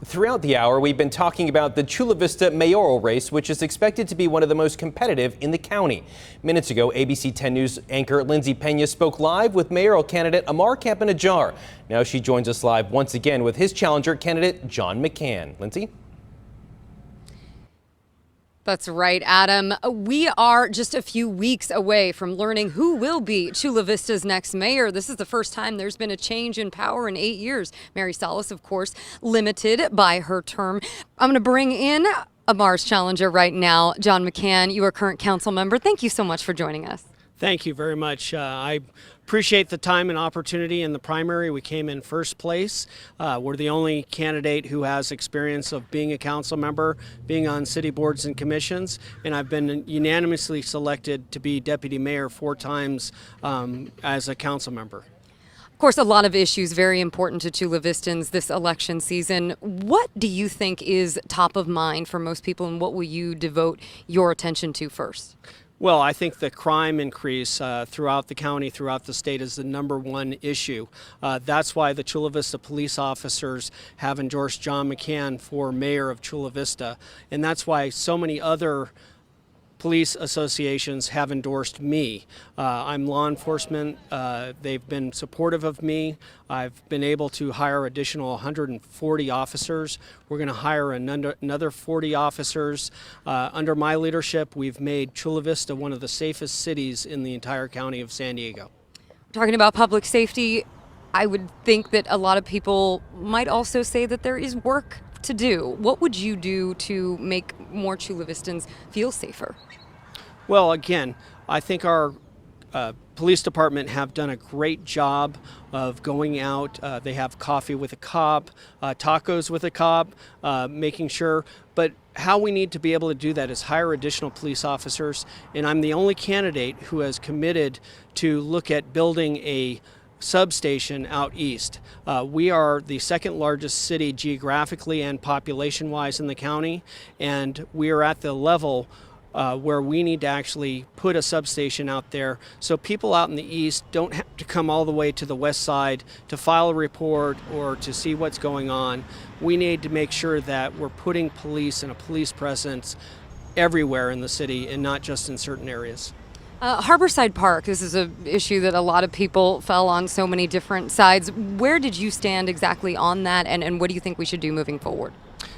Throughout the hour, we've been talking about the Chula Vista mayoral race, which is expected to be one of the most competitive in the county. Minutes ago, ABC 10 News anchor Lindsay Pena spoke live with mayoral candidate Amar Campanajjar. Now she joins us live once again with his challenger, candidate John McCann. Lindsay? That's right, Adam. We are just a few weeks away from learning who will be Chula Vista's next mayor. This is the first time there's been a change in power in 8 years. Mary Salas, of course, limited by her term. I'm going to bring in Amar's challenger right now, John McCann. You are current council member. Thank you so much for joining us. Thank you very much. I appreciate the time and opportunity in the primary. We came in first place. We're the only candidate who has experience of being a council member, being on city boards and commissions, and I've been unanimously selected to be deputy mayor 4 times as a council member. Of course, a lot of issues very important to Chula Vistans this election season. What do you think is top of mind for most people, and what will you devote your attention to first? Well, I think the crime increase throughout the county, throughout the state is the #1 issue. That's why the Chula Vista police officers have endorsed John McCann for mayor of Chula Vista. And that's why so many other police associations have endorsed me. I'm law enforcement. They've been supportive of me. I've been able to hire additional 140 officers. We're going to hire another 40 officers. Under my leadership, we've made Chula Vista one of the safest cities in the entire county of San Diego. Talking about public safety, I would think that a lot of people might also say that there is work to do. What would you do to make more Chula Vistans feel safer? Well, again, I think our police department have done a great job of going out. They have coffee with a cop, tacos with a cop, making sure. But how we need to be able to do that is hire additional police officers. And I'm the only candidate who has committed to look at building a substation out east. We are the second largest city geographically and population wise in the county, and we are at the level where we need to actually put a substation out there so people out in the east don't have to come all the way to the west side to file a report or to see what's going on. We need to make sure that we're putting police and a police presence everywhere in the city and not just in certain areas. Harborside Park, this is an issue that a lot of people fell on so many different sides. Where did you stand exactly on that, and what do you think we should do moving forward?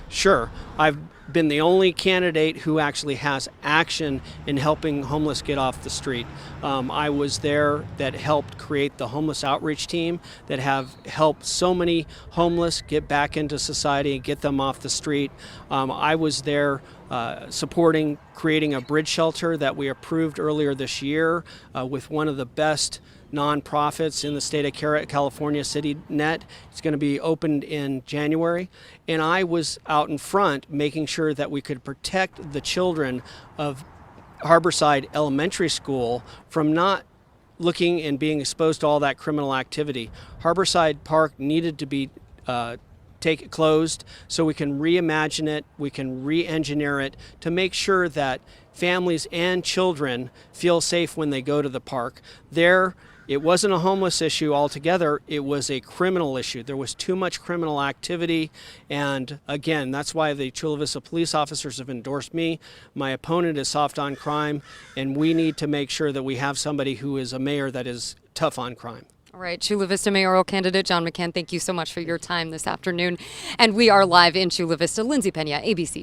Sure. I've been the only candidate who actually has action in helping homeless get off the street. I was there that helped create the homeless outreach team that have helped so many homeless get back into society and get them off the street. I was there supporting creating a bridge shelter that we approved earlier this year with one of the best nonprofits in the state of California, CityNet. It's going to be opened in January. And I was out in front making sure that we could protect the children of Harborside Elementary School from not looking and being exposed to all that criminal activity. Harborside Park needed to be closed so we can reimagine it, we can re-engineer it to make sure that families and children feel safe when they go to the park. It wasn't a homeless issue altogether, it was a criminal issue. There was too much criminal activity, and again, that's why the Chula Vista police officers have endorsed me. My opponent is soft on crime, and we need to make sure that we have somebody who is a mayor that is tough on crime. All right, Chula Vista mayoral candidate John McCann, thank you so much for your time this afternoon. And we are live in Chula Vista. Lindsay Pena, ABC.